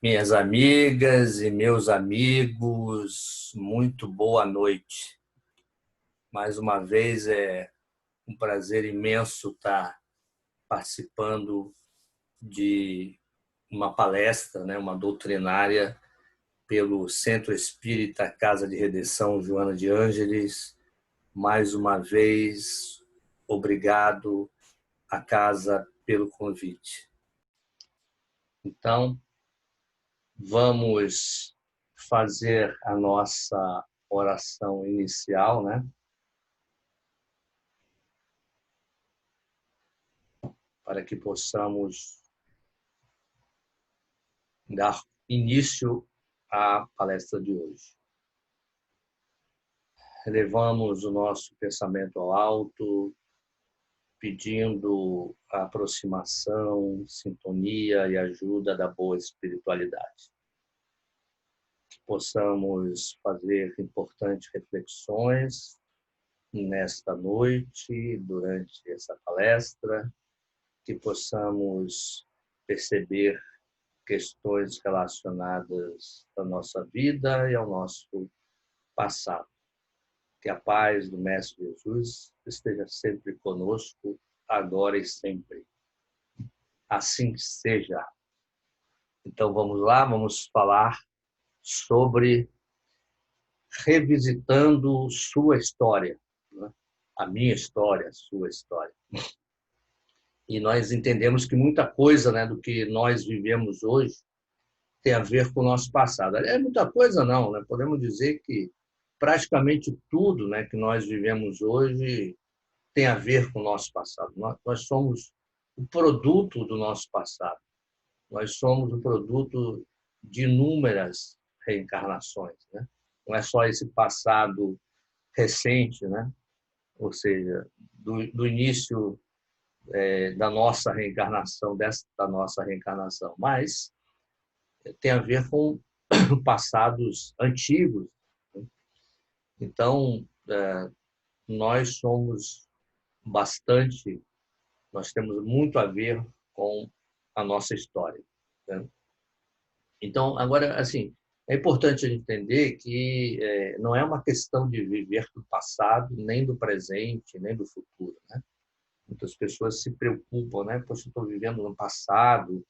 Minhas amigas e meus amigos, muito boa noite. Mais uma vez é um prazer imenso estar participando de uma palestra, né, uma doutrinária pelo Centro Espírita Casa de Redenção Joana de Ângeles. Mais uma vez, obrigado à casa pelo convite. Então, vamos fazer a nossa oração inicial, né? Para que possamos dar início à palestra de hoje. Elevamos o nosso pensamento ao alto, pedindo a aproximação, sintonia e ajuda da boa espiritualidade. Que possamos fazer importantes reflexões nesta noite, durante essa palestra, que possamos perceber questões relacionadas à nossa vida e ao nosso passado. Que a paz do Mestre Jesus esteja sempre conosco, agora e sempre. Assim seja. Então vamos lá, vamos falar sobre revisitando sua história, né? A minha história, a sua história. E nós entendemos que muita coisa, né, do que nós vivemos hoje tem a ver com o nosso passado. É muita coisa não, né? Podemos dizer que praticamente tudo, né, que nós vivemos hoje tem a ver com o nosso passado. Nós somos o produto do nosso passado. Nós somos o produto de inúmeras reencarnações, né? Não é só esse passado recente, né? Ou seja, do início da nossa reencarnação, da nossa reencarnação, mas tem a ver com passados antigos. Então, nós somos bastante, nós temos muito a ver com a nossa história, né? Então, agora, assim, é importante a gente entender que não é uma questão de viver do passado, nem do presente, nem do futuro, né? Muitas pessoas se preocupam, né? Poxa, eu estou vivendo no passado,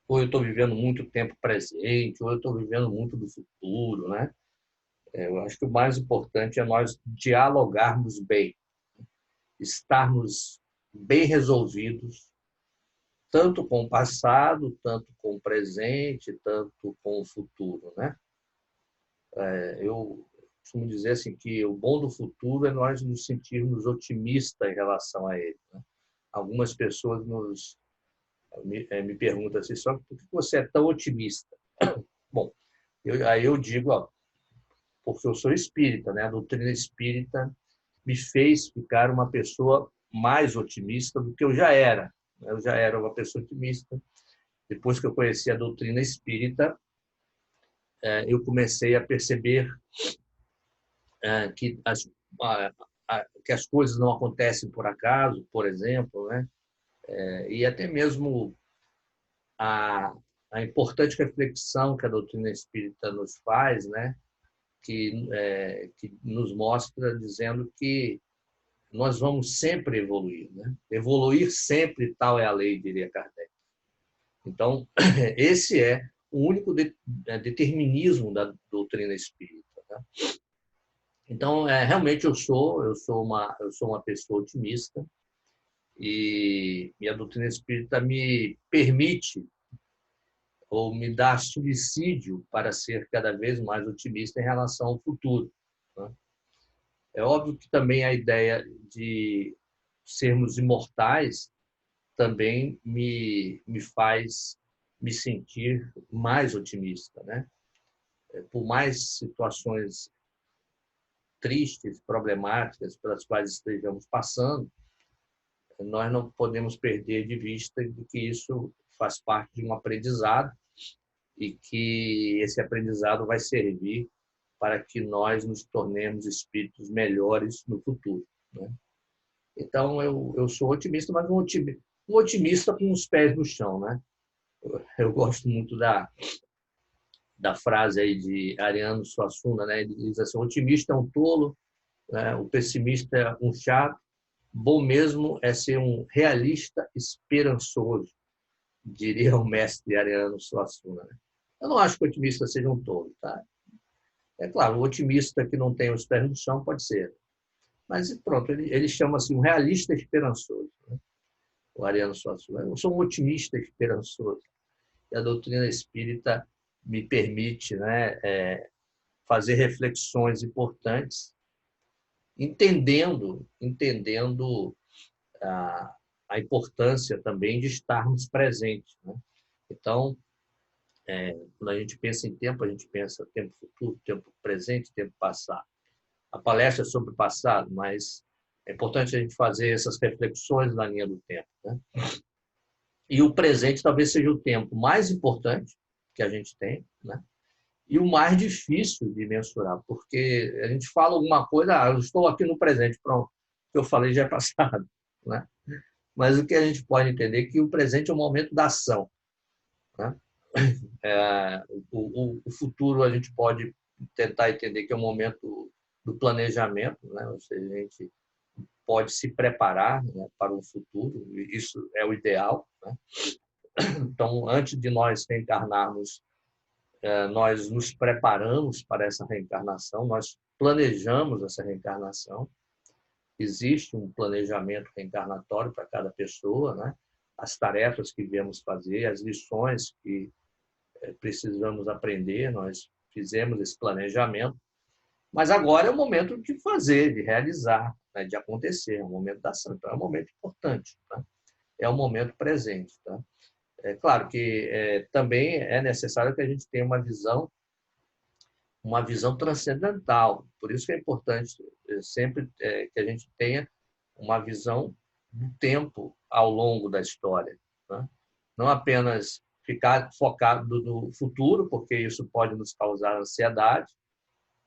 ou eu estou vivendo muito tempo presente, ou eu estou vivendo muito do futuro, né? Eu acho que o mais importante é nós dialogarmos bem, estarmos bem resolvidos, tanto com o passado, tanto com o presente, tanto com o futuro, né? Eu costumo dizer assim que o bom do futuro é nós nos sentirmos otimistas em relação a ele, né? Algumas pessoas me perguntam assim, só por que você é tão otimista? Bom, aí eu digo, ó, porque eu sou espírita, né? A doutrina espírita me fez ficar uma pessoa mais otimista do que eu já era. Eu já era uma pessoa otimista. Depois que eu conheci a doutrina espírita, eu comecei a perceber que que as coisas não acontecem por acaso, por exemplo, né? E até mesmo a, a importante reflexão que a doutrina espírita nos faz, né? Que nos mostra dizendo que nós vamos sempre evoluir, né? Evoluir sempre, tal é a lei, diria Kardec. Então, esse é o único determinismo da doutrina espírita, né? Então, realmente eu sou uma pessoa otimista e a doutrina espírita me permite ou me dá subsídio para ser cada vez mais otimista em relação ao futuro, né? É óbvio que também a ideia de sermos imortais também me faz me sentir mais otimista, né? Por mais situações tristes, problemáticas pelas quais estejamos passando, nós não podemos perder de vista de que isso faz parte de um aprendizado e que esse aprendizado vai servir para que nós nos tornemos espíritos melhores no futuro, né? Então, eu sou otimista, mas um otimista com os pés no chão, né? Eu gosto muito da frase aí de Ariano Suassuna, né? Ele diz assim: o otimista é um tolo, né? O pessimista é um chato, bom mesmo é ser um realista esperançoso, diria o mestre Ariano Suassuna, né? Eu não acho que o otimista seja um tolo, tá? É claro, o otimista que não tem os pés no chão pode ser, mas pronto, ele chama assim um realista esperançoso, né? O Ariano Suassuna. Eu sou um otimista esperançoso. E a doutrina espírita me permite, né, fazer reflexões importantes, entendendo a importância também de estarmos presentes, né? Então, quando a gente pensa em tempo, a gente pensa tempo futuro, tempo presente, tempo passado. A palestra é sobre o passado, mas é importante a gente fazer essas reflexões na linha do tempo, né? E o presente talvez seja o tempo mais importante que a gente tem, né? E o mais difícil de mensurar, porque a gente fala alguma coisa, eu estou aqui no presente, pronto, o que eu falei já é passado, né? Mas o que a gente pode entender é que o presente é o momento da ação, né? O futuro a gente pode tentar entender que é o momento do planejamento, né? Ou seja, a gente pode se preparar, né, para o futuro, e isso é o ideal, né? Então, antes de nós reencarnarmos, nós nos preparamos para essa reencarnação, nós planejamos essa reencarnação. Existe um planejamento reencarnatório para cada pessoa, né? As tarefas que viemos fazer, as lições que precisamos aprender, nós fizemos esse planejamento, mas agora é o momento de fazer, de realizar, né? De acontecer, é o momento da ação. Então, é um momento importante, tá? É o momento presente, tá? É claro que também é necessário que a gente tenha uma visão transcendental. Por isso que é importante sempre que a gente tenha uma visão do tempo ao longo da história, né? Não apenas ficar focado no futuro, porque isso pode nos causar ansiedade,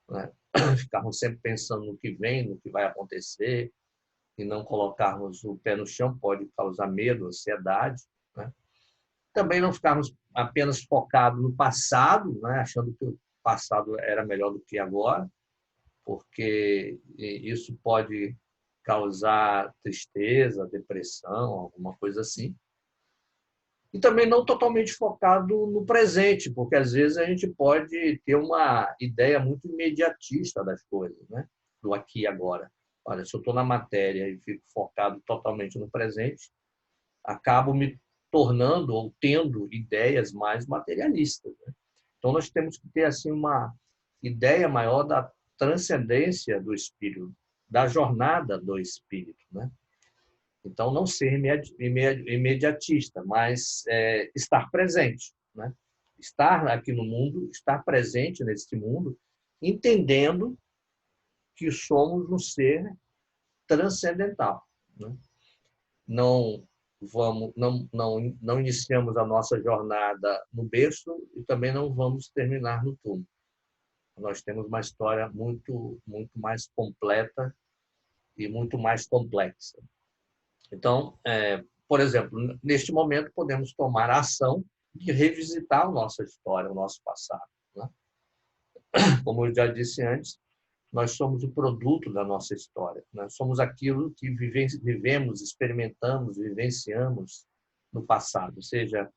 né? Ficarmos sempre pensando no que vem, no que vai acontecer, e não colocarmos o pé no chão pode causar medo, ansiedade, né? Também não ficarmos apenas focados no passado, né? Achando que o passado era melhor do que agora, porque isso pode causar tristeza, depressão, alguma coisa assim. E também não totalmente focado no presente, porque às vezes a gente pode ter uma ideia muito imediatista das coisas, né? Do aqui e agora. Olha, se eu estou na matéria e fico focado totalmente no presente, acabo me tornando ou tendo ideias mais materialistas, né? Então, nós temos que ter assim uma ideia maior da transcendência do espírito, da jornada do espírito, né? Então, não ser imediatista, mas estar presente, né? Estar aqui no mundo, estar presente neste mundo, entendendo que somos um ser transcendental, né? Não não iniciamos a nossa jornada no berço e também não vamos terminar no túmulo. Nós temos uma história muito mais completa e muito mais complexa. Então, por exemplo, neste momento podemos tomar a ação de revisitar a nossa história, o nosso passado, né? Como eu já disse antes, nós somos o produto da nossa história. Nós somos aquilo que vivemos, experimentamos, vivenciamos no passado, seja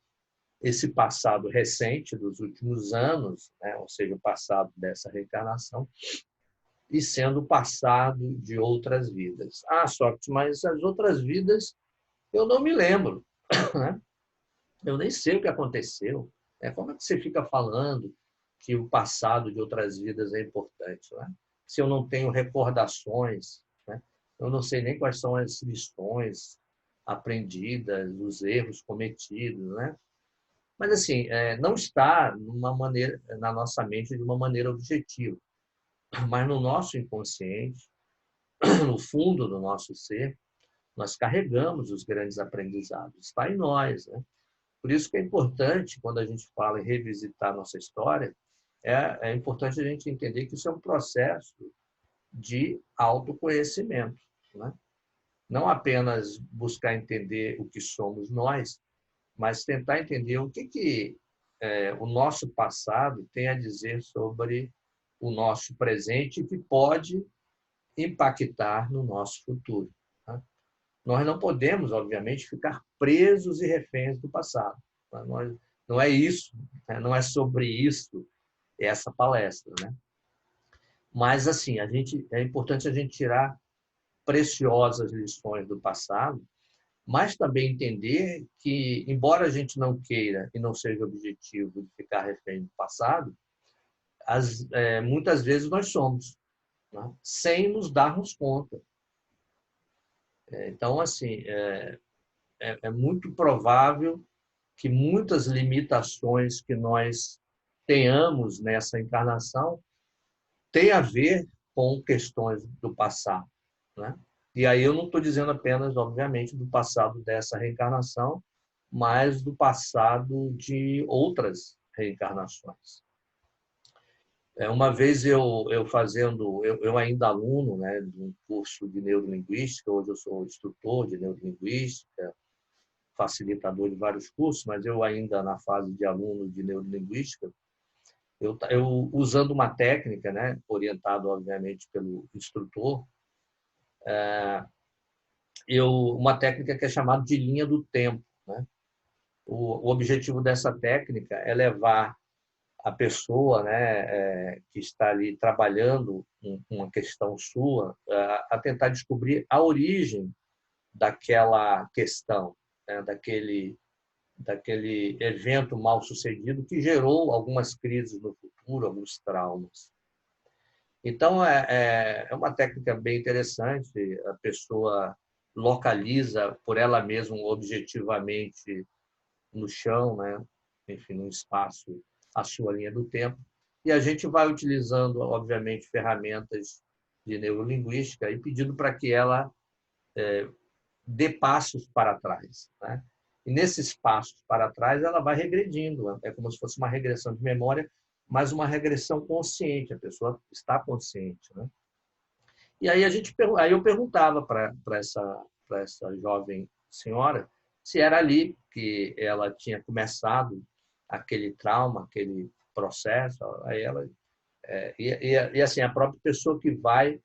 esse passado recente dos últimos anos, né? Ou seja, o passado dessa reencarnação, e sendo o passado de outras vidas. Ah, Sócrates, mas as outras vidas eu não me lembro, né? Eu nem sei o que aconteceu. Como é que você fica falando que o passado de outras vidas é importante, né? Se eu não tenho recordações, né? Eu não sei nem quais são as lições aprendidas, os erros cometidos, né? Mas assim, não está na nossa mente de uma maneira objetiva, mas no nosso inconsciente, no fundo do nosso ser, nós carregamos os grandes aprendizados. Está em nós, né? Por isso que é importante, quando a gente fala em revisitar nossa história, é importante a gente entender que isso é um processo de autoconhecimento, né? Não apenas buscar entender o que somos nós, mas tentar entender o que o nosso passado tem a dizer sobre o nosso presente que pode impactar no nosso futuro. Tá? Nós não podemos, obviamente, ficar presos e reféns do passado. Tá? Não é isso, né? Não é sobre isso essa palestra, né? Mas assim, é importante a gente tirar preciosas lições do passado, mas também entender que, embora a gente não queira e não seja objetivo de ficar refém do passado, muitas vezes nós somos, né? Sem nos darmos conta. Então, assim, é muito provável que muitas limitações que nós tenhamos nessa encarnação têm a ver com questões do passado, né? E aí eu não estou dizendo apenas, obviamente, do passado dessa reencarnação, mas do passado de outras reencarnações. Uma vez eu ainda aluno, né, de um curso de neurolinguística, hoje eu sou instrutor de neurolinguística, facilitador de vários cursos, mas eu ainda na fase de aluno de neurolinguística, eu usando uma técnica, né, orientado obviamente pelo instrutor, uma técnica que é chamada de linha do tempo, né? O objetivo dessa técnica é levar a pessoa, né, que está ali trabalhando uma questão sua, a tentar descobrir a origem daquela questão, né, daquele evento mal sucedido que gerou algumas crises no futuro, alguns traumas. Então, é uma técnica bem interessante, a pessoa localiza por ela mesma objetivamente no chão, né, enfim, no espaço, a sua linha do tempo, e a gente vai utilizando, obviamente, ferramentas de neurolinguística e pedindo para que ela dê passos para trás, né? E nesses passos para trás, ela vai regredindo. É como se fosse uma regressão de memória, mas uma regressão consciente. A pessoa está consciente, né? E aí eu perguntava para essa jovem senhora se era ali que ela tinha começado aquele trauma, aquele processo. Aí ela e assim a própria pessoa que vai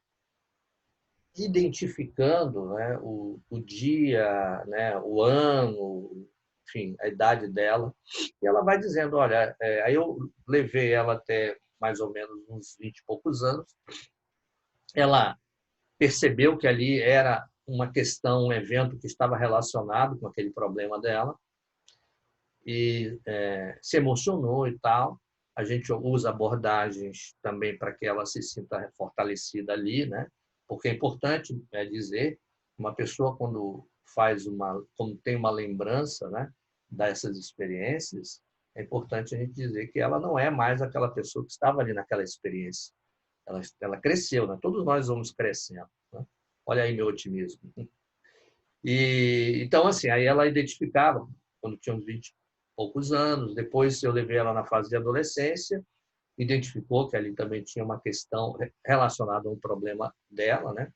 identificando, né, o dia, né, o ano, enfim, a idade dela, e ela vai dizendo, olha, aí eu levei ela até mais ou menos uns 20 e poucos anos, ela percebeu que ali era uma questão, um evento que estava relacionado com aquele problema dela, e se emocionou e tal. A gente usa abordagens também para que ela se sinta fortalecida ali, né? Porque é importante dizer, uma pessoa quando tem uma lembrança, né, dessas experiências, é importante a gente dizer que ela não é mais aquela pessoa que estava ali naquela experiência. Ela cresceu, né? Todos nós vamos crescendo, né? Olha aí meu otimismo. E então assim, aí ela identificava quando tinha uns 20 e poucos anos, depois eu levei ela na fase de adolescência, identificou que ali também tinha uma questão relacionada a um problema dela, né?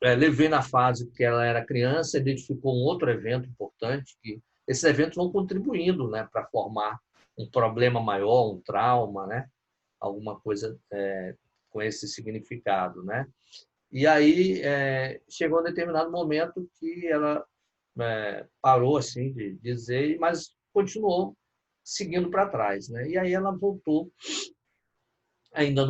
Levei na fase que ela era criança, identificou um outro evento importante, que esses eventos vão contribuindo, né, para formar um problema maior, um trauma, né? Alguma coisa com esse significado, né? E aí chegou um determinado momento que ela parou assim de dizer, mas continuou seguindo para trás, né? E aí ela voltou ainda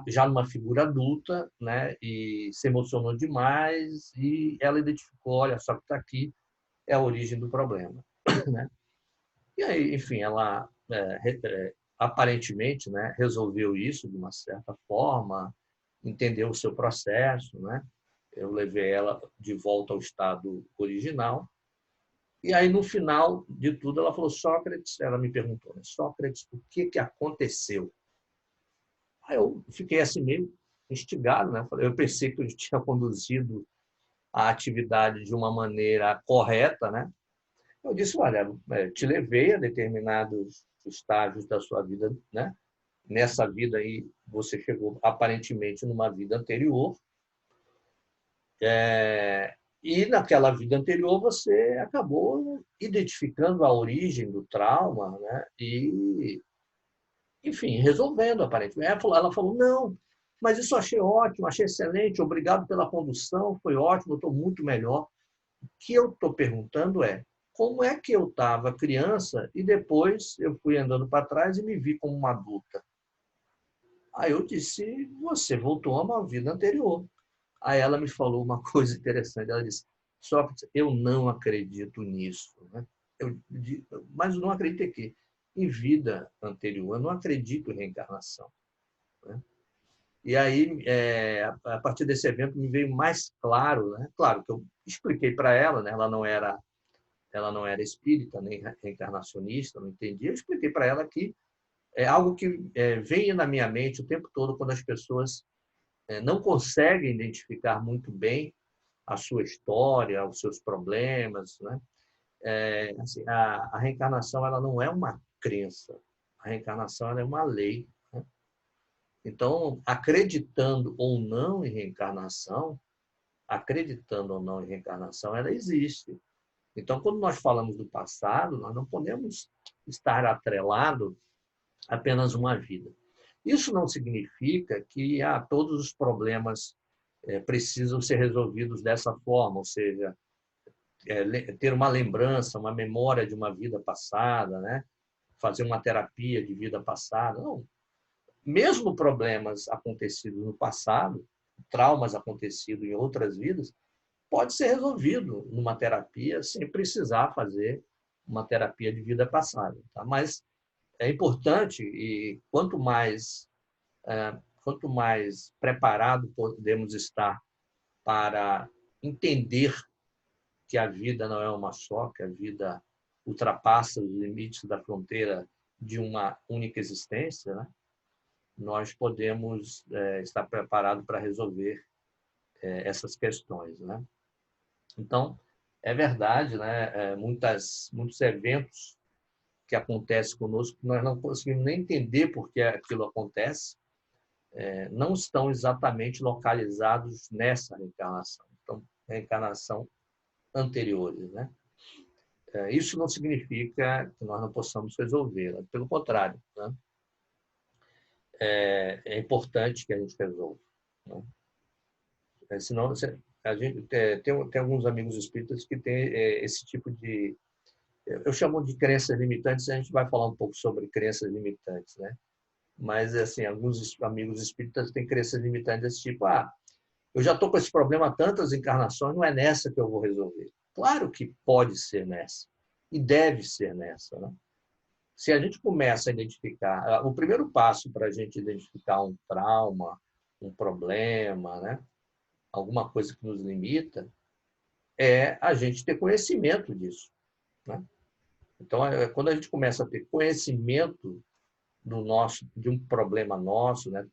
já numa figura adulta, né? E se emocionou demais e ela identificou, olha só que está aqui é a origem do problema, né? E aí, enfim, ela aparentemente, né, resolveu isso de uma certa forma, entendeu o seu processo, né? Eu levei ela de volta ao estado original. E aí, no final de tudo, ela falou, Sócrates, ela me perguntou, né, Sócrates, o que aconteceu? Aí eu fiquei assim meio instigado, né? Eu pensei que eu tinha conduzido a atividade de uma maneira correta, né? Eu disse, olha, te levei a determinados estágios da sua vida, né? Nessa vida aí, você chegou aparentemente numa vida anterior, E naquela vida anterior você acabou identificando a origem do trauma, né? E, enfim, resolvendo aparentemente. Ela falou, não, mas isso eu achei ótimo, achei excelente, obrigado pela condução, foi ótimo, eu estou muito melhor. O que eu estou perguntando é, como é que eu estava criança e depois eu fui andando para trás e me vi como uma adulta? Aí eu disse, você voltou a uma vida anterior. Aí ela me falou uma coisa interessante. Ela disse, Sócrates, eu não acredito nisso. Né? Mas eu não acredito em quê? Em vida anterior. Eu não acredito em reencarnação. Né? E aí, a partir desse evento, me veio mais claro. Né? Claro que eu expliquei para ela, né? Ela não era espírita, nem reencarnacionista, não entendia. Eu expliquei para ela que é algo que vem na minha mente o tempo todo quando as pessoas não conseguem identificar muito bem a sua história, os seus problemas, né? Assim, a reencarnação ela não é uma crença, a reencarnação ela é uma lei. Né? Então, acreditando ou não em reencarnação, ela existe. Então, quando nós falamos do passado, nós não podemos estar atrelado a apenas uma vida. Isso não significa que todos os problemas precisam ser resolvidos dessa forma, ou seja, ter uma lembrança, uma memória de uma vida passada, né? Fazer uma terapia de vida passada. Não. Mesmo problemas acontecidos no passado, traumas acontecidos em outras vidas, pode ser resolvido numa terapia sem precisar fazer uma terapia de vida passada. Tá? Mas é importante e quanto mais preparado podemos estar para entender que a vida não é uma só, que a vida ultrapassa os limites da fronteira de uma única existência, né? Nós podemos estar preparados para resolver essas questões, né? Então, é verdade, né? Muitos eventos que acontecem conosco, que nós não conseguimos nem entender por que aquilo acontece, não estão exatamente localizados nessa reencarnação. Então, reencarnação anteriores, né? Isso não significa que nós não possamos resolvê-la. Pelo contrário, né? É importante que a gente resolva. Né? Senão, a gente tem alguns amigos espíritas que têm esse tipo de... Eu chamo de crenças limitantes, a gente vai falar um pouco sobre crenças limitantes, né? Mas, assim, alguns amigos espíritas têm crenças limitantes desse tipo. Eu já estou com esse problema há tantas encarnações, não é nessa que eu vou resolver. Claro que pode ser nessa. E deve ser nessa. Né? Se a gente começa a identificar... O primeiro passo para a gente identificar um trauma, um problema, né? Alguma coisa que nos limita, é a gente ter conhecimento disso. Né? Então, quando a gente começa a ter conhecimento de um problema nosso, né?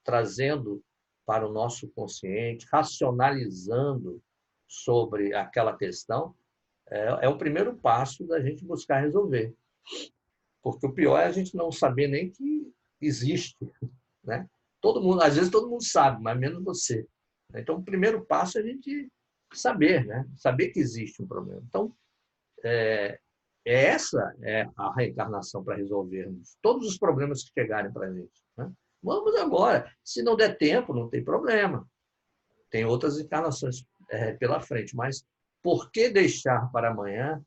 Trazendo para o nosso consciente, racionalizando sobre aquela questão, é o primeiro passo da gente buscar resolver. Porque o pior é a gente não saber nem que existe. Né? Às vezes todo mundo sabe, mas menos você. Então, o primeiro passo é a gente saber, né? Saber que existe um problema. Então, essa é a reencarnação para resolvermos todos os problemas que chegarem para a gente. Né? Vamos agora. Se não der tempo, não tem problema. Tem outras encarnações pela frente, mas por que deixar para amanhã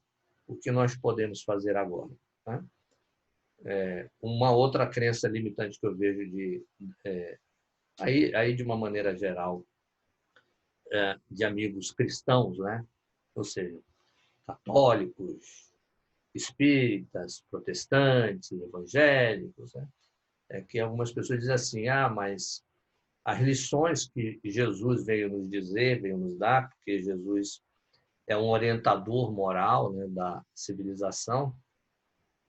o que nós podemos fazer agora? Né? Uma outra crença limitante que eu vejo aí de uma maneira geral, de amigos cristãos, né? Ou seja, católicos, espíritas, protestantes, evangélicos, né? Que algumas pessoas dizem assim, mas as lições que Jesus veio nos dizer, veio nos dar, porque Jesus é um orientador moral, né, da civilização,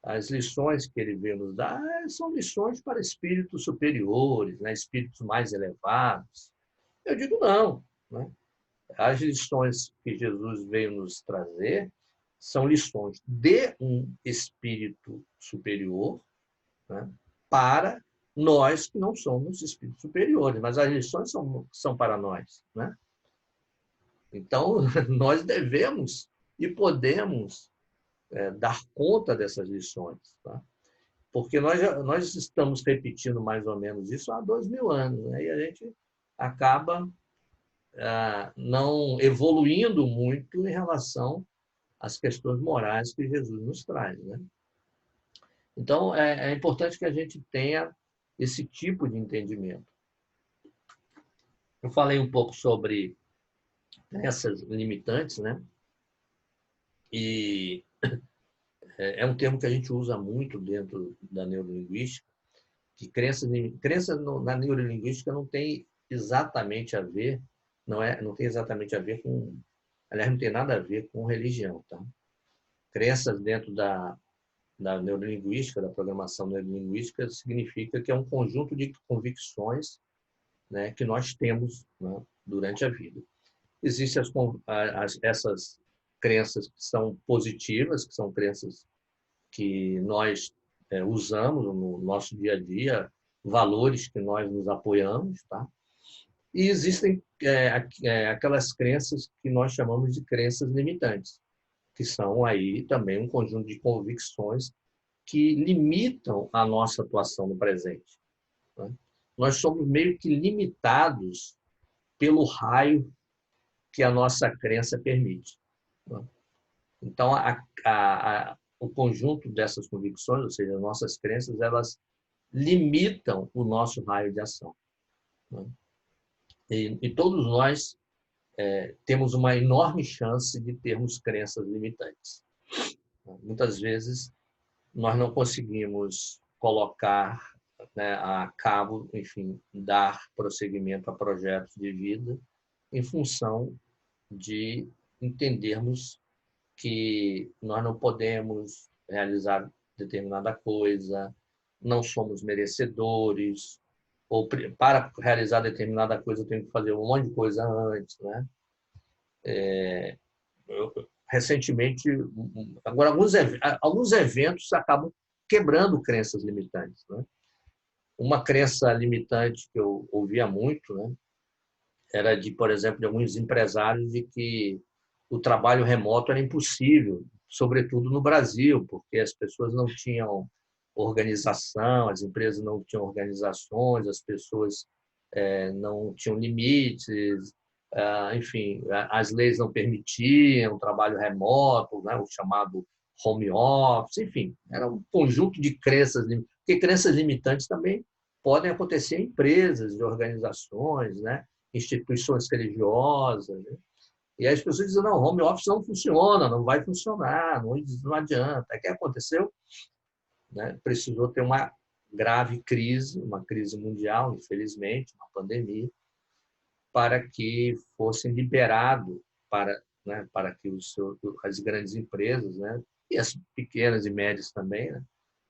as lições que ele veio nos dar são lições para espíritos superiores, né, espíritos mais elevados. Eu digo não. Né? As lições que Jesus veio nos trazer são lições de um espírito superior, né, para nós que não somos espíritos superiores, mas as lições são para nós. Né? Então, nós devemos e podemos dar conta dessas lições, tá? Porque nós estamos repetindo mais ou menos isso há 2000 anos, né? E a gente acaba não evoluindo muito em relação às questões morais que Jesus nos traz, né? Então, é importante que a gente tenha esse tipo de entendimento. Eu falei um pouco sobre crenças limitantes, né? E é um termo que a gente usa muito dentro da neurolinguística, que crença na neurolinguística não tem exatamente a ver, não tem exatamente a ver com, aliás, não tem nada a ver com religião, tá? Crenças dentro da neurolinguística, da programação neurolinguística, significa que é um conjunto de convicções, né, que nós temos, né, durante a vida. Existem essas crenças que são positivas, que são crenças que nós usamos no nosso dia a dia, valores que nós nos apoiamos, tá? E existem aquelas crenças que nós chamamos de crenças limitantes, que são aí também um conjunto de convicções que limitam a nossa atuação no presente, né? Nós somos meio que limitados pelo raio que a nossa crença permite, né? Então, o conjunto dessas convicções, ou seja, nossas crenças, elas limitam o nosso raio de ação, né? E todos nós temos uma enorme chance de termos crenças limitantes. Muitas vezes, nós não conseguimos colocar, né, a cabo, enfim, dar prosseguimento a projetos de vida em função de entendermos que nós não podemos realizar determinada coisa, não somos merecedores, ou para realizar determinada coisa eu tenho que fazer um monte de coisa antes, né? Recentemente, agora alguns eventos acabam quebrando crenças limitantes, né? Uma crença limitante que eu ouvia muito, né, era de, por exemplo, de alguns empresários de que o trabalho remoto era impossível, sobretudo no Brasil, porque as pessoas não tinham organização, as empresas não tinham organizações, as pessoas não tinham limites, enfim, as leis não permitiam o trabalho remoto, né, o chamado home office, enfim, era um conjunto de crenças, porque crenças limitantes também podem acontecer em empresas, em organizações, né, instituições religiosas, né? E aí as pessoas dizem, não, home office não funciona, não vai funcionar, não adianta. O que aconteceu? Né? Precisou ter uma grave crise, uma crise mundial, infelizmente, uma pandemia, para que fossem liberados para que as grandes empresas, né, e as pequenas e médias também, né,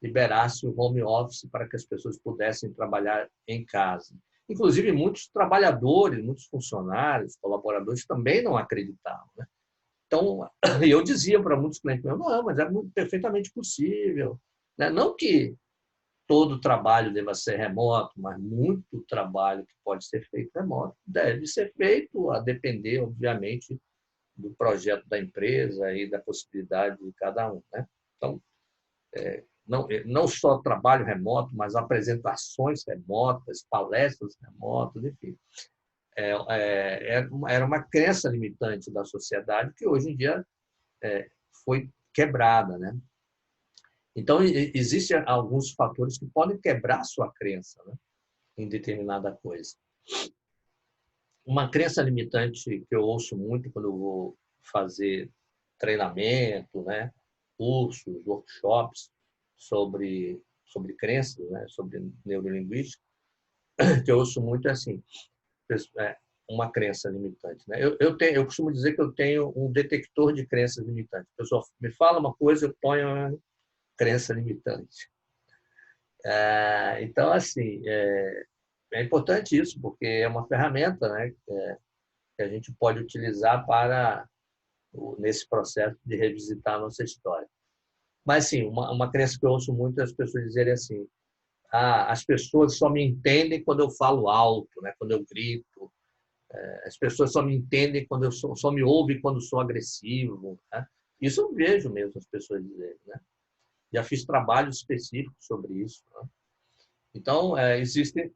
liberassem o home office para que as pessoas pudessem trabalhar em casa. Inclusive, muitos trabalhadores, muitos funcionários, colaboradores também não acreditavam, né? Então, eu dizia para muitos clientes meus, não, mas é perfeitamente possível, né? Não que todo trabalho deva ser remoto, mas muito trabalho que pode ser feito remoto deve ser feito, a depender, obviamente, do projeto da empresa e da possibilidade de cada um, né? Então, não só trabalho remoto, mas apresentações remotas, palestras remotas, enfim. Era uma crença limitante da sociedade que hoje em dia foi quebrada, né? Então, existem alguns fatores que podem quebrar a sua crença, né, em determinada coisa. Uma crença limitante que eu ouço muito quando eu vou fazer treinamento, né, cursos, workshops sobre crenças, né, sobre neurolinguística, que eu ouço muito é assim, uma crença limitante, né? Eu costumo dizer que eu tenho um detector de crenças limitantes. A pessoa me fala uma coisa, eu ponho uma crença limitante. Então, assim, é importante isso, porque é uma ferramenta, né, que a gente pode utilizar nesse processo de revisitar a nossa história. Mas, sim, uma crença que eu ouço muito é as pessoas dizerem assim, as pessoas só me entendem quando eu falo alto, né, quando eu grito, As pessoas só me entendem quando só me ouvem quando sou agressivo. Né? Isso eu vejo mesmo as pessoas dizerem. Né? Já fiz trabalhos específicos sobre isso. Né? Então, existe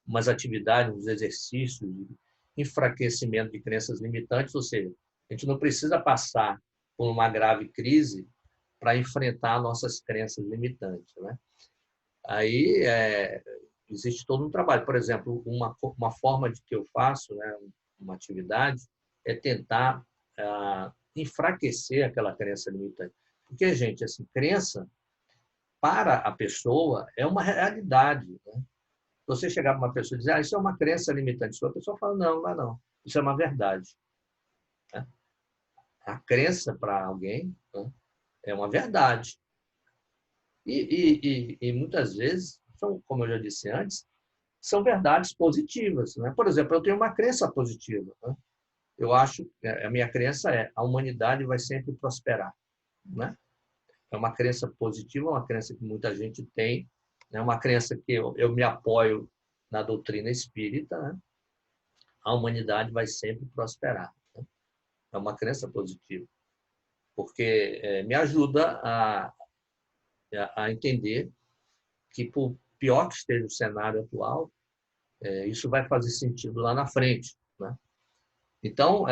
umas atividades, uns exercícios de enfraquecimento de crenças limitantes, ou seja, a gente não precisa passar por uma grave crise para enfrentar nossas crenças limitantes. Né? Aí existe todo um trabalho. Por exemplo, uma forma de que eu faço, né, uma atividade, é tentar enfraquecer aquela crença limitante. Porque, gente, assim, crença para a pessoa é uma realidade. Né? Você chegar para uma pessoa e dizer, isso é uma crença limitante, a pessoa fala, não, não é não. Isso é uma verdade. Né? A crença para alguém, né, é uma verdade. E muitas vezes, como eu já disse antes, são verdades positivas. Né? Por exemplo, eu tenho uma crença positiva. Né? Eu acho, a minha crença é a humanidade vai sempre prosperar. Né? É uma crença positiva, uma crença que muita gente tem, é uma crença que eu me apoio na doutrina espírita. Né? A humanidade vai sempre prosperar. Né? É uma crença positiva, porque me ajuda a entender que, por pior que esteja o cenário atual, isso vai fazer sentido lá na frente. Né? Então,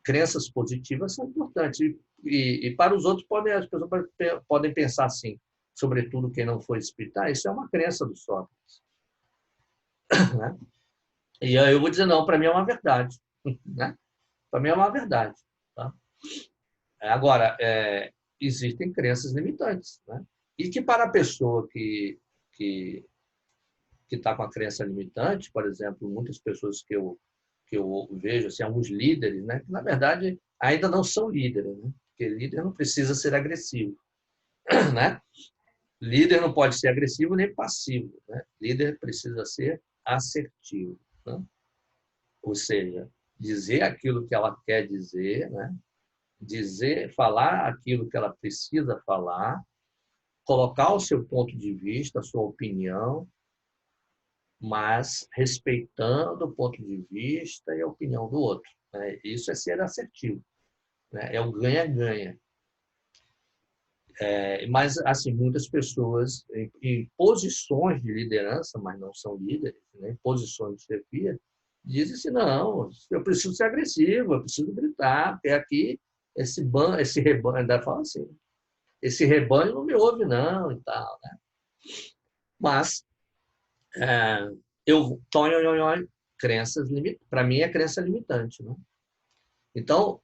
crenças positivas são importantes. E para os outros, as pessoas podem pensar assim, sobretudo quem não foi espírita, isso é uma crença do Sócrates. Né? E eu vou dizer, não, para mim é uma verdade. Né? Para mim é uma verdade. Tá? Agora, existem crenças limitantes. Né? E que para a pessoa que está com a crença limitante, por exemplo, muitas pessoas que eu vejo, assim, alguns líderes, né, que na verdade ainda não são líderes, né? Porque líder não precisa ser agressivo. Né? Líder não pode ser agressivo nem passivo. Né? Líder precisa ser assertivo. Né? Ou seja, dizer aquilo que ela quer dizer, né? Falar aquilo que ela precisa falar, colocar o seu ponto de vista, a sua opinião, mas respeitando o ponto de vista e a opinião do outro. Né? Isso é ser assertivo. Né? É o ganha-ganha. Mas, assim, muitas pessoas em posições de liderança, mas não são líderes, né? Em posições de chefia, dizem assim, não, eu preciso ser agressivo, eu preciso gritar, porque aqui esse rebanho, ainda fala assim, esse rebanho não me ouve não e tal. Né? Mas eu tonho, crenças limitantes. Para mim é crença limitante. Né? Então,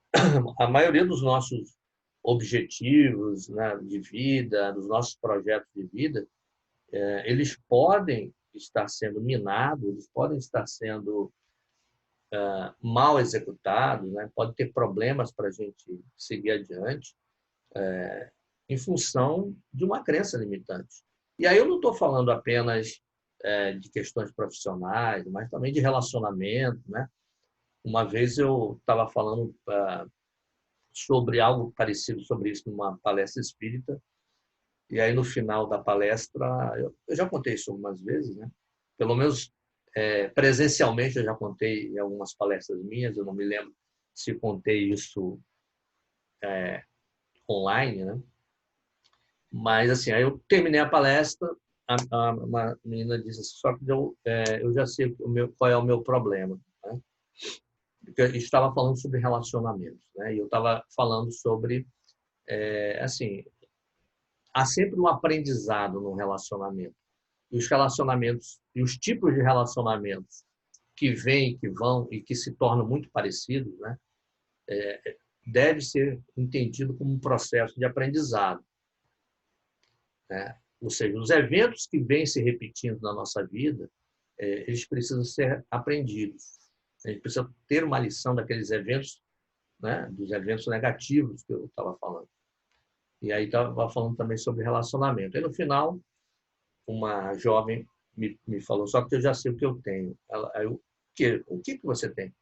a maioria dos nossos objetivos, né, de vida, dos nossos projetos de vida, eles podem estar sendo minados, eles podem estar sendo mal executados, né? Pode ter problemas para a gente seguir adiante em função de uma crença limitante. E aí eu não estou falando apenas de questões profissionais, mas também de relacionamento. Né? Uma vez eu estava falando sobre algo parecido sobre isso numa palestra espírita, e aí no final da palestra, eu já contei isso algumas vezes, né? Pelo menos presencialmente eu já contei em algumas palestras minhas, eu não me lembro se contei isso online, né? Mas assim, aí eu terminei a palestra, uma menina disse assim, só que eu já sei qual é o meu problema. Né? Porque a gente estava falando sobre relacionamentos, né? E eu estava falando sobre, assim, há sempre um aprendizado no relacionamento. E os relacionamentos, e os tipos de relacionamentos que vêm, que vão e que se tornam muito parecidos, né? Deve ser entendido como um processo de aprendizado. Né? Ou seja, os eventos que vêm se repetindo na nossa vida, eles precisam ser aprendidos. A gente precisa ter uma lição daqueles eventos, né? Dos eventos negativos que eu estava falando. E aí estava falando também sobre relacionamento. E no final, uma jovem me falou, só que eu já sei o que eu tenho. O que você tem?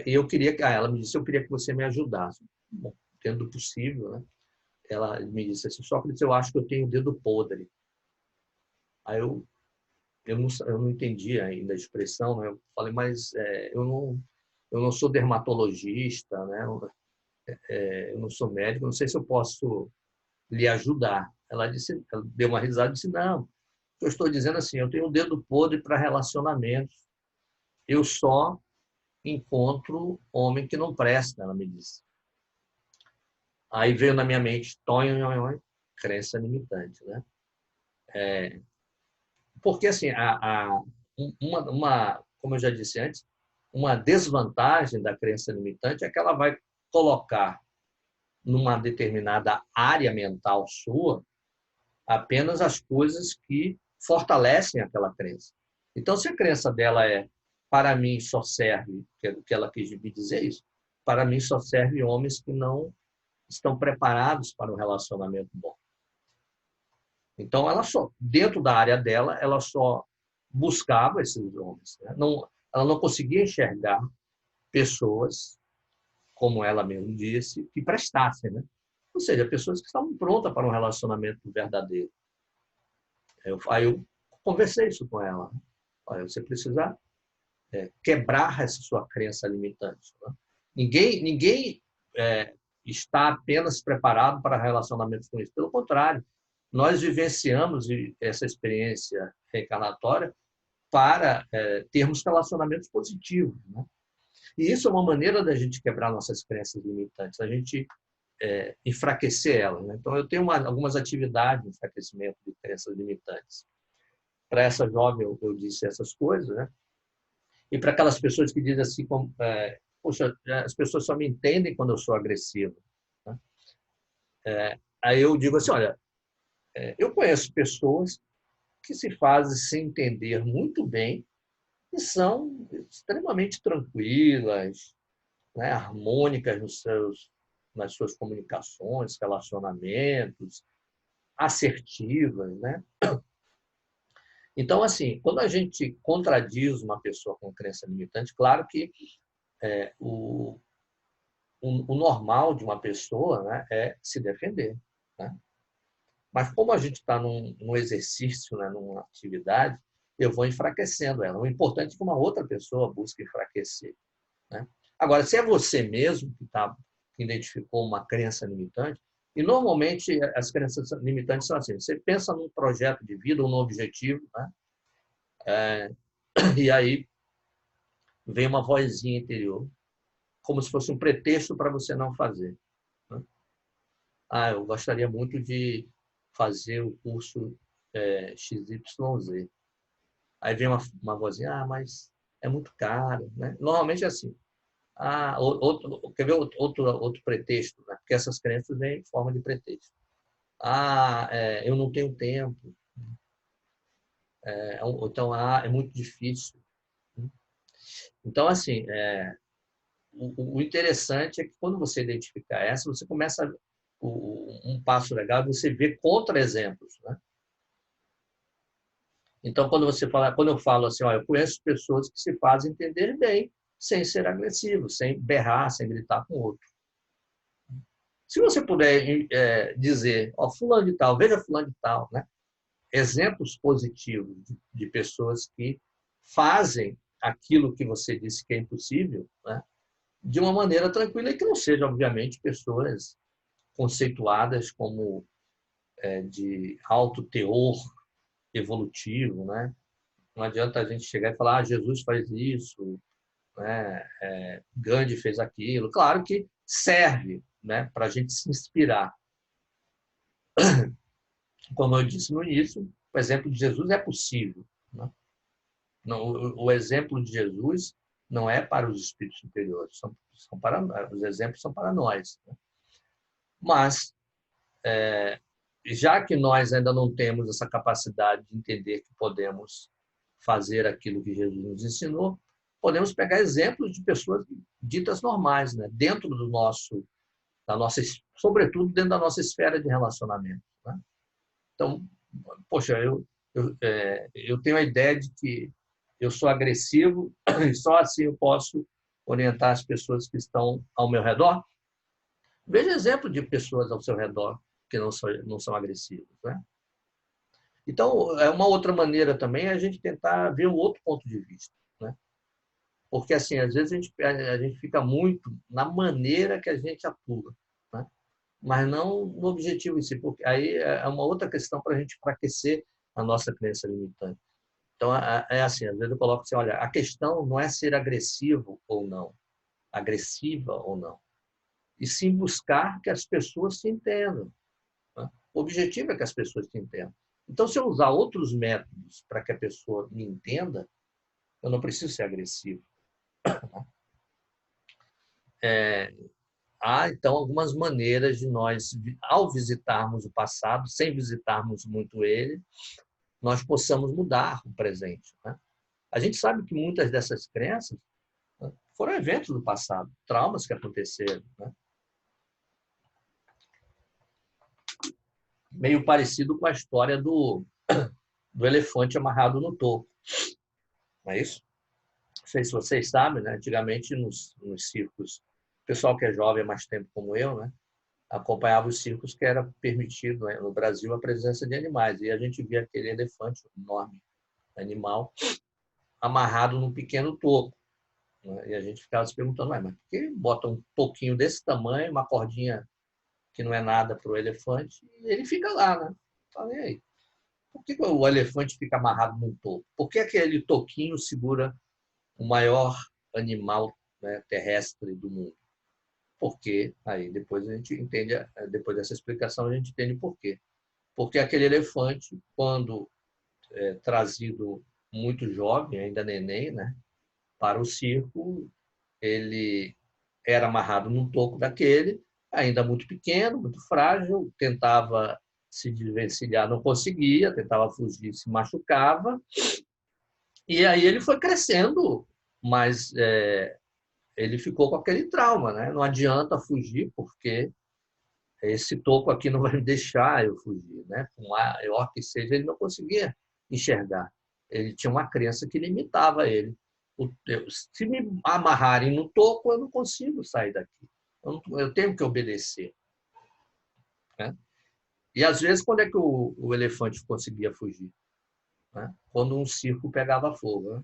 E eu queria que ela me disse, eu queria que você me ajudasse. Bom, dentro do possível, né? Ela me disse assim, Sócrates, eu acho que eu tenho o dedo podre. Aí eu eu não entendi ainda a expressão, né? Eu falei, mas eu não sou dermatologista, né? Eu não sou médico, não sei se eu posso lhe ajudar. Ela deu uma risada e disse, não, eu estou dizendo assim, eu tenho um dedo podre para relacionamentos, eu só encontro homem que não presta, ela me disse. Aí veio na minha mente, tonho, crença limitante, né? Porque, assim, como eu já disse antes, uma desvantagem da crença limitante é que ela vai colocar numa determinada área mental sua apenas as coisas que fortalecem aquela crença. Então, se a crença dela é para mim só serve, que é o que ela quis me dizer isso, para mim só serve homens que não estão preparados para um relacionamento bom. Então, ela só, dentro da área dela, ela só buscava esses homens. Né? Não, ela não conseguia enxergar pessoas, como ela mesmo disse, que prestassem. Né? Ou seja, pessoas que estavam prontas para um relacionamento verdadeiro. Aí eu conversei isso com ela. Olha, você precisa quebrar essa sua crença limitante. Né? Ninguém está apenas preparado para relacionamentos com isso. Pelo contrário, nós vivenciamos essa experiência reencarnatória para termos relacionamentos positivos. Né? E isso é uma maneira da gente quebrar nossas crenças limitantes, a gente enfraquecer elas. Né? Então, eu tenho algumas atividades de enfraquecimento de crenças limitantes. Para essa jovem, eu disse essas coisas, né? E para aquelas pessoas que dizem assim, como, poxa, as pessoas só me entendem quando eu sou agressivo. Né? Aí eu digo assim, olha, eu conheço pessoas que se fazem se entender muito bem e são extremamente tranquilas, né, harmônicas nas suas comunicações, relacionamentos, assertivas. Né? Então, assim, quando a gente contradiz uma pessoa com crença limitante, claro que o normal de uma pessoa, né, é se defender. Né? Mas como a gente está num exercício, né, numa atividade, eu vou enfraquecendo ela. O importante é que uma outra pessoa busque enfraquecer. Né? Agora, se é você mesmo que identificou uma crença limitante, e normalmente as crenças limitantes são assim, você pensa num projeto de vida ou num objetivo, né? E aí vem uma vozinha interior, como se fosse um pretexto para você não fazer. Né? Eu gostaria muito de fazer o curso XYZ. Aí vem uma vozinha, mas é muito caro. Né? Normalmente é assim. Quer ver outro pretexto? Né? Porque essas crenças vêm em forma de pretexto. Eu não tenho tempo. Então, é muito difícil. Então, assim, o interessante é que quando você identificar essa, você começa um passo legal, você vê contra-exemplos. Né? Então, quando eu falo assim, eu conheço pessoas que se fazem entender bem, sem ser agressivo, sem berrar, sem gritar com o outro. Se você puder dizer, fulano de tal, veja fulano de tal, né? Exemplos positivos de pessoas que fazem aquilo que você disse que é impossível, né? De uma maneira tranquila e que não sejam, obviamente, pessoas conceituadas como de alto teor evolutivo, né? Não adianta a gente chegar e falar, Jesus faz isso, né? Gandhi fez aquilo. Claro que serve, né, para a gente se inspirar. Como eu disse no início, o exemplo de Jesus é possível. Né? Não, o exemplo de Jesus não é para os espíritos superiores, os exemplos são para nós. Né? Mas, já que nós ainda não temos essa capacidade de entender que podemos fazer aquilo que Jesus nos ensinou, podemos pegar exemplos de pessoas ditas normais, né? Dentro sobretudo dentro da nossa esfera de relacionamento. Né? Então, poxa, eu tenho a ideia de que eu sou agressivo e só assim eu posso orientar as pessoas que estão ao meu redor. Veja exemplo de pessoas ao seu redor que não são agressivas. Né? Então, é uma outra maneira também a gente tentar ver um outro ponto de vista, né? Porque, assim, às vezes a gente fica muito na maneira que a gente atua, né? Mas não no objetivo em si, porque aí é uma outra questão para a gente enfraquecer a nossa crença limitante. Então, é assim, às vezes eu coloco assim, olha, a questão não é ser agressivo ou não, agressiva ou não, e sim buscar que as pessoas se entendam, né? O objetivo é que as pessoas se entendam. Então, se eu usar outros métodos para que a pessoa me entenda, eu não preciso ser agressivo. Há, então, algumas maneiras de nós, ao visitarmos o passado, sem visitarmos muito ele, nós possamos mudar o presente, né? A gente sabe que muitas dessas crenças, né, foram eventos do passado, traumas que aconteceram, né? Meio parecido com a história do elefante amarrado no toco, não é isso? Não sei se vocês sabem, né? Antigamente nos circos, o pessoal que é jovem há mais tempo como eu, né, acompanhava os circos que era permitido, né, no Brasil a presença de animais, e a gente via aquele elefante, um enorme animal, amarrado num pequeno toco, né? E a gente ficava se perguntando, mas por que bota um toquinho desse tamanho, uma cordinha que não é nada para o elefante, e ele fica lá, né? Falei, aí, por que o elefante fica amarrado num toco? Por que aquele toquinho segura o maior animal, né, terrestre do mundo? Porque aí depois a gente entende, depois dessa explicação a gente entende por quê. Porque aquele elefante, quando trazido muito jovem, ainda neném, né, para o circo, ele era amarrado num toco daquele, ainda muito pequeno, muito frágil, tentava se desvencilhar, não conseguia, tentava fugir, se machucava, e aí ele foi crescendo, mas ele ficou com aquele trauma, né? Não adianta fugir, porque esse toco aqui não vai me deixar eu fugir, né? Por maior que seja, ele não conseguia enxergar. Ele tinha uma crença que limitava ele. Se me amarrarem no toco, eu não consigo sair daqui. Eu tenho que obedecer, né? E às vezes, quando é que o elefante conseguia fugir? Né? Quando um circo pegava fogo, né?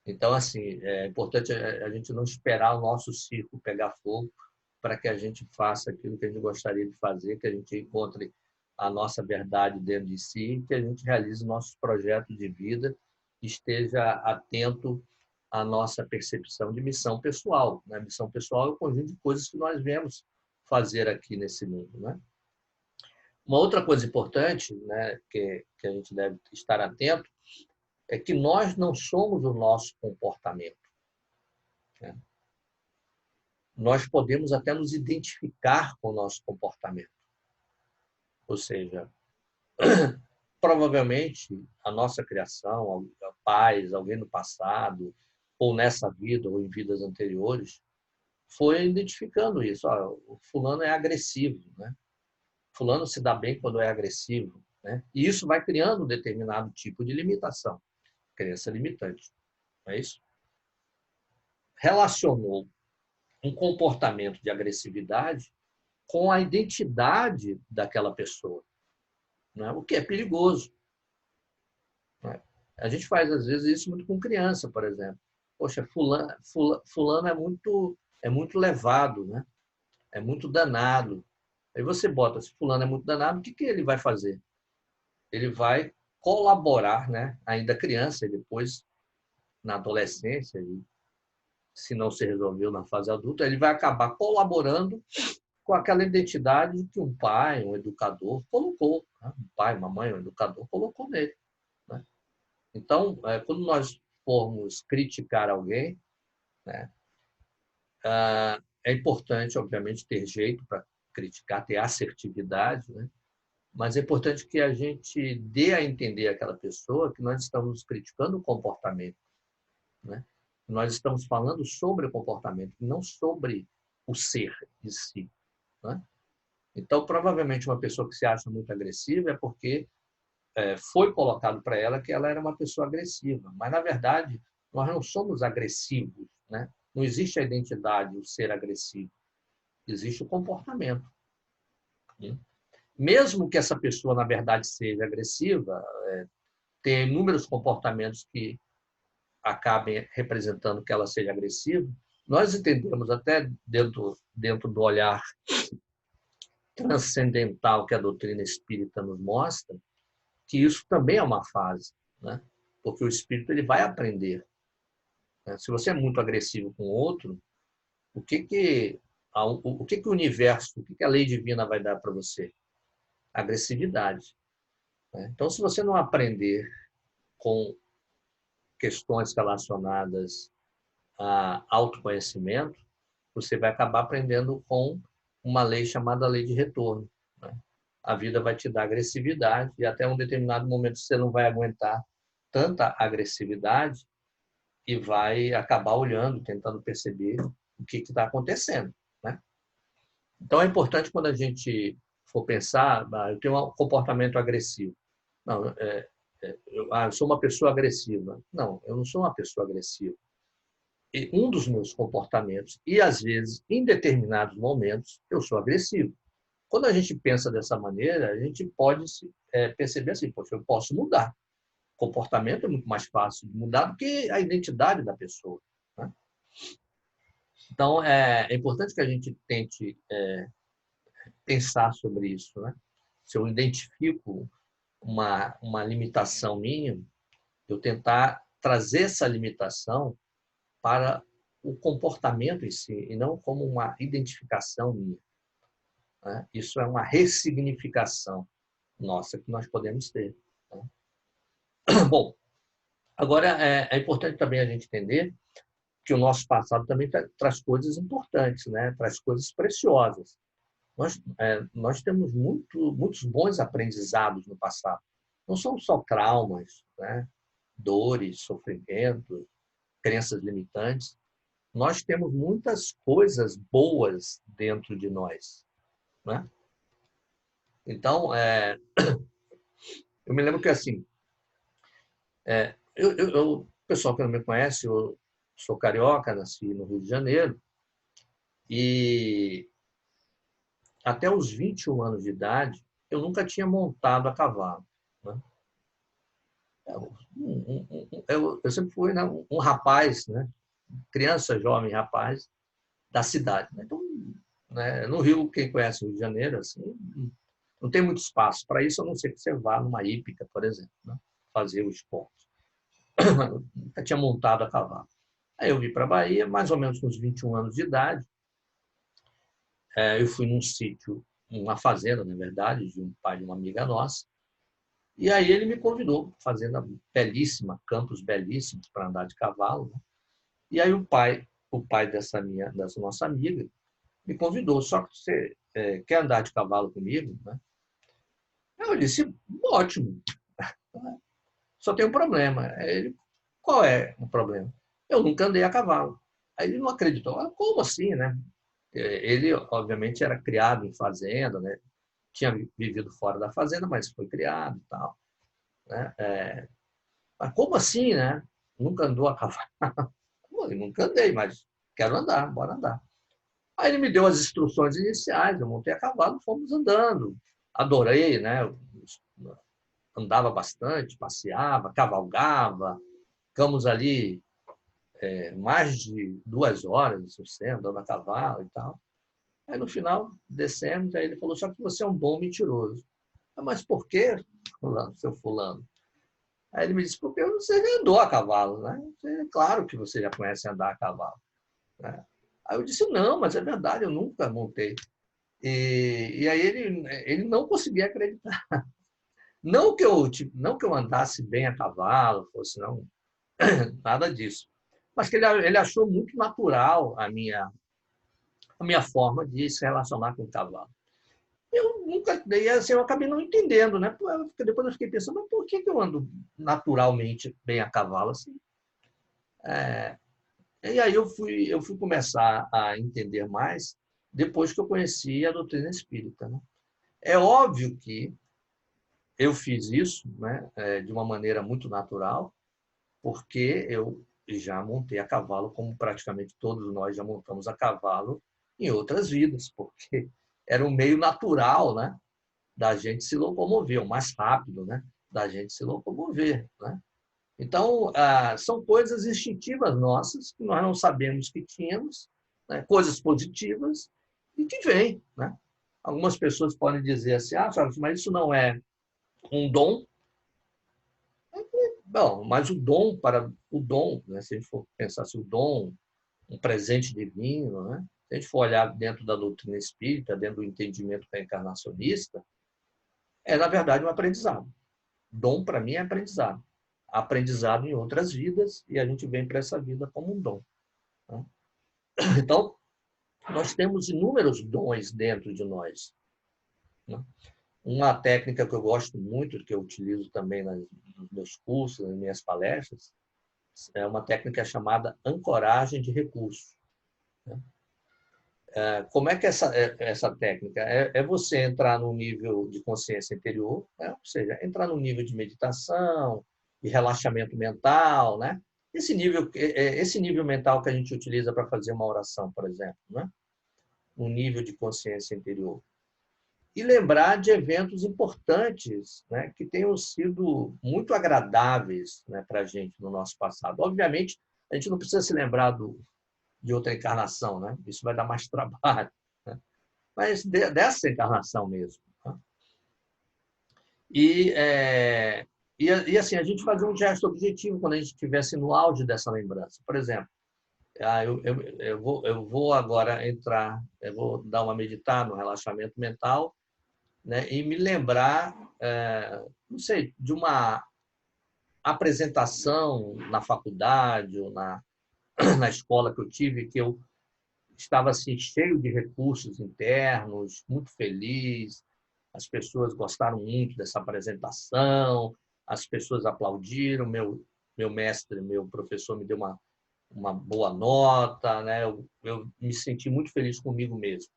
Então, assim, é importante a gente não esperar o nosso circo pegar fogo para que a gente faça aquilo que a gente gostaria de fazer, que a gente encontre a nossa verdade dentro de si, que a gente realize nossos projetos de vida, esteja atento à nossa percepção de missão pessoal, né? Missão pessoal é o conjunto de coisas que nós viemos fazer aqui nesse mundo, né? Uma outra coisa importante, né, que a gente deve estar atento é que nós não somos o nosso comportamento, né? Nós podemos até nos identificar com o nosso comportamento. Ou seja, provavelmente a nossa criação, pais, alguém no passado, ou nessa vida, ou em vidas anteriores, foi identificando isso. O fulano é agressivo, né? Fulano se dá bem quando é agressivo, né? E isso vai criando um determinado tipo de limitação, crença limitante, não é isso? Relacionou um comportamento de agressividade com a identidade daquela pessoa, né? O que é perigoso, né? A gente faz, às vezes, isso muito com criança, por exemplo. Poxa, fulano é muito levado, né? É muito danado. Aí você bota, se fulano é muito danado, o que ele vai fazer? Ele vai colaborar, né? Ainda criança, e depois, na adolescência, e se não se resolveu na fase adulta, ele vai acabar colaborando com aquela identidade que um pai, um educador colocou, né? Um pai, uma mãe, um educador colocou nele, né? Então, quando nós formos criticar alguém, né, é importante, obviamente, ter jeito para criticar, ter assertividade, né? Mas é importante que a gente dê a entender àquela pessoa que nós estamos criticando o comportamento, né? Nós estamos falando sobre o comportamento, não sobre o ser em si, né? Então, provavelmente, uma pessoa que se acha muito agressiva é porque foi colocado para ela que ela era uma pessoa agressiva. Mas, na verdade, nós não somos agressivos, né? Não existe a identidade, o ser agressivo. Existe o comportamento, né? mesmo que essa pessoa, na verdade, seja agressiva, tenha inúmeros comportamentos que acabem representando que ela seja agressiva, nós entendemos até dentro do olhar transcendental que a doutrina espírita nos mostra, que isso também é uma fase, né? Porque o espírito ele vai aprender. Né? Se você é muito agressivo com o outro, o que o universo, o que a lei divina vai dar para você? Agressividade. Né? Então, se você não aprender com questões relacionadas a autoconhecimento, você vai acabar aprendendo com uma lei chamada lei de retorno. Né? A vida vai te dar agressividade e até um determinado momento você não vai aguentar tanta agressividade e vai acabar olhando, tentando perceber o que está acontecendo. Né? Então, é importante quando a gente for pensar, eu tenho um comportamento agressivo. Não, eu sou uma pessoa agressiva. Não, eu não sou uma pessoa agressiva. E um dos meus comportamentos, e às vezes, em determinados momentos, eu sou agressivo. Quando a gente pensa dessa maneira, a gente pode perceber assim, poxa, eu posso mudar. O comportamento é muito mais fácil de mudar do que a identidade da pessoa. Né? Então, é importante que a gente tente pensar sobre isso. Né? Se eu identifico uma limitação minha, eu tentar trazer essa limitação para o comportamento em si, e não como uma identificação minha. Né? Isso é uma ressignificação nossa que nós podemos ter. Né? Bom, agora é importante também a gente entender que o nosso passado também traz coisas importantes, né? Traz coisas preciosas. Nós temos muitos bons aprendizados no passado. Não são só traumas, né? Dores, sofrimentos, crenças limitantes. Nós temos muitas coisas boas dentro de nós. Né? Então, eu me lembro que, assim, o pessoal que não me conhece, eu sou carioca, nasci no Rio de Janeiro, e até os 21 anos de idade, eu nunca tinha montado a cavalo. Né? Eu sempre fui, né, um rapaz, né, criança, jovem rapaz, da cidade. Né? Então, né, no Rio, quem conhece o Rio de Janeiro, assim, não tem muito espaço para isso, a não ser que você vá numa hípica, por exemplo, né, fazer o esporte. Nunca tinha montado a cavalo. Aí eu vim para a Bahia, mais ou menos com uns 21 anos de idade. Eu fui num sítio, uma fazenda, na verdade, de um pai de uma amiga nossa. E aí ele me convidou, fazenda belíssima, campos belíssimos para andar de cavalo. Né? E aí o pai dessa nossa amiga, me convidou. Só que você quer andar de cavalo comigo? Né? Eu disse, ótimo. Só tem um problema. Ele, qual é o problema? Eu nunca andei a cavalo. Aí ele não acreditou. Como assim, né? Ele, obviamente, era criado em fazenda, né? Tinha vivido fora da fazenda, mas foi criado e tal. Né? Mas como assim, né? Nunca andou a cavalo? Eu nunca andei, mas quero andar, bora andar. Aí ele me deu as instruções iniciais, eu montei a cavalo, fomos andando. Adorei, né? Andava bastante, passeava, cavalgava. Ficamos ali mais de 2 horas, você andando a cavalo e tal. Aí no final descemos, aí ele falou, só que você é um bom mentiroso. Mas por quê, fulano, seu fulano? Aí ele me disse, porque você já andou a cavalo, né? Claro que você já conhece andar a cavalo. Né? Aí eu disse, não, mas é verdade, eu nunca montei. E aí ele não conseguia acreditar. Não que eu andasse bem a cavalo, fosse não, nada disso. Mas que ele achou muito natural a minha forma de se relacionar com o cavalo. Eu nunca, daí assim, eu acabei não entendendo, né? Depois eu fiquei pensando, mas por que eu ando naturalmente bem a cavalo assim? E aí eu fui começar a entender mais depois que eu conheci a doutrina espírita. Né? É óbvio que eu fiz isso, né, de uma maneira muito natural, porque eu já montei a cavalo, como praticamente todos nós já montamos a cavalo em outras vidas, porque era um meio natural, né, da gente se locomover, o mais rápido, né, da gente se locomover, né? Então, são coisas instintivas nossas que nós não sabemos que tínhamos, né? Coisas positivas e que vêm, né? Algumas pessoas podem dizer assim, mas isso não é um dom. Não, mas o dom, né? Se a gente for pensar se o dom, um presente divino, né? Se a gente for olhar dentro da doutrina espírita, dentro do entendimento reencarnacionista, é, na verdade, um aprendizado. Dom, para mim, é aprendizado. Aprendizado em outras vidas, e a gente vem para essa vida como um dom, né? Então, nós temos inúmeros dons dentro de nós, né? Uma técnica que eu gosto muito, que eu utilizo também nos meus cursos, nas minhas palestras, é uma técnica chamada ancoragem de recursos, né? Como é que essa técnica? É você entrar num nível de consciência interior, né? Ou seja, entrar num nível de meditação, de relaxamento mental, né? Esse nível mental que a gente utiliza para fazer uma oração, por exemplo, né? Um nível de consciência interior. E lembrar de eventos importantes, né, que tenham sido muito agradáveis, né, para a gente no nosso passado. Obviamente, a gente não precisa se lembrar de outra encarnação, né? Isso vai dar mais trabalho, né? Mas dessa encarnação mesmo, né? E, assim, a gente fazer um gesto objetivo quando a gente estivesse no auge dessa lembrança. Por exemplo, eu vou agora entrar, eu vou dar uma meditada no relaxamento mental, né, e me lembrar, não sei, de uma apresentação na faculdade ou na escola que eu tive, que eu estava assim, cheio de recursos internos, muito feliz, as pessoas gostaram muito dessa apresentação, as pessoas aplaudiram, meu mestre, meu professor me deu uma boa nota, né? Eu me senti muito feliz comigo mesmo.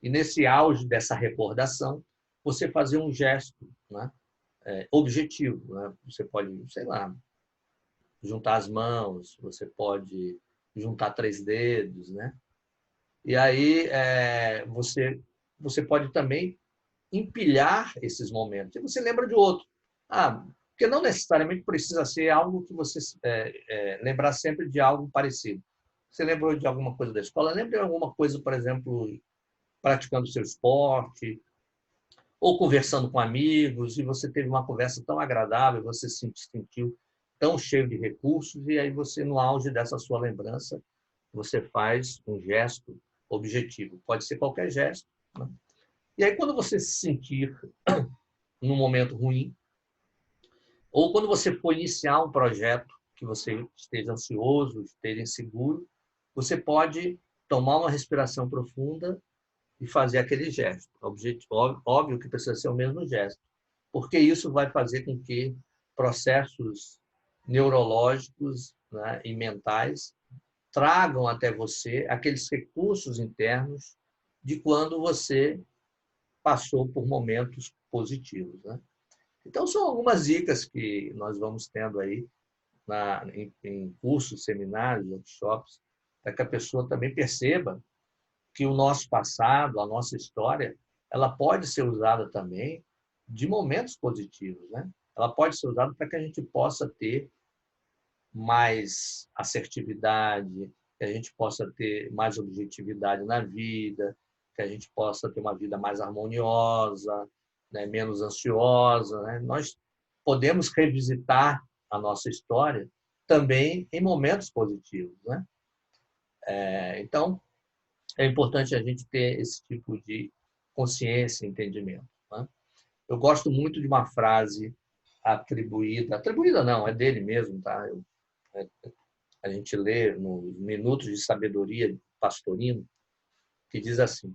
E nesse auge dessa recordação, você fazer um gesto, né, objetivo, né? Você pode, sei lá, juntar as mãos, você pode juntar 3 dedos, né? E aí você pode também empilhar esses momentos. E você lembra de outro. Porque não necessariamente precisa ser algo que você lembrar sempre de algo parecido. Você lembrou de alguma coisa da escola? Lembra de alguma coisa, por exemplo, praticando seu esporte, ou conversando com amigos, e você teve uma conversa tão agradável, você se sentiu tão cheio de recursos, e aí você, no auge dessa sua lembrança, você faz um gesto objetivo. Pode ser qualquer gesto, né? E aí, quando você se sentir num momento ruim, ou quando você for iniciar um projeto que você esteja ansioso, esteja inseguro, você pode tomar uma respiração profunda e fazer aquele gesto. Óbvio que precisa ser o mesmo gesto, porque isso vai fazer com que processos neurológicos, né, e mentais tragam até você aqueles recursos internos de quando você passou por momentos positivos, né? Então, são algumas dicas que nós vamos tendo aí em cursos, seminários, workshops, para que a pessoa também perceba que o nosso passado, a nossa história, ela pode ser usada também de momentos positivos, né? Ela pode ser usada para que a gente possa ter mais assertividade, que a gente possa ter mais objetividade na vida, que a gente possa ter uma vida mais harmoniosa, né? Menos ansiosa, né? Nós podemos revisitar a nossa história também em momentos positivos, né? Então, é importante a gente ter esse tipo de consciência e entendimento, né? Eu gosto muito de uma frase atribuída não, é dele mesmo, tá? A gente lê nos Minutos de Sabedoria de Pastorino, que diz assim: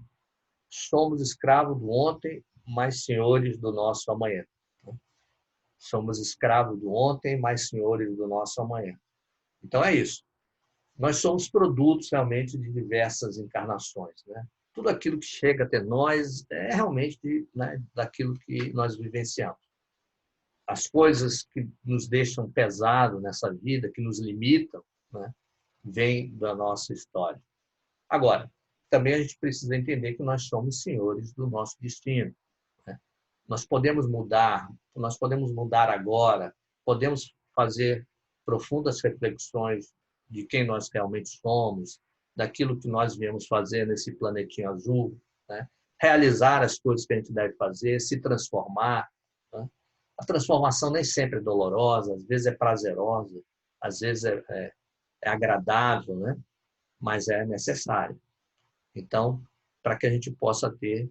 somos escravos do ontem, mas senhores do nosso amanhã. Somos escravos do ontem, mas senhores do nosso amanhã. Então é isso. Nós somos produtos realmente de diversas encarnações, né? Tudo aquilo que chega até nós é realmente, né, daquilo que nós vivenciamos. As coisas que nos deixam pesado nessa vida, que nos limitam, né, vêm da nossa história. Agora, também a gente precisa entender que nós somos senhores do nosso destino, né? nós podemos mudar agora, podemos fazer profundas reflexões de quem nós realmente somos, daquilo que nós viemos fazer nesse planetinho azul, né? Realizar as coisas que a gente deve fazer, se transformar, né? A transformação nem sempre é dolorosa, às vezes é prazerosa, às vezes é agradável, né? Mas é necessário. Então, para que a gente possa ter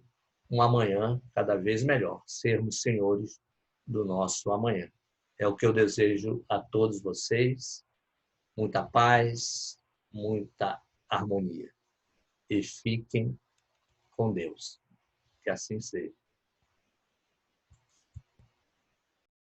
um amanhã cada vez melhor, sermos senhores do nosso amanhã. É o que eu desejo a todos vocês, muita paz, muita harmonia. E fiquem com Deus. Que assim seja.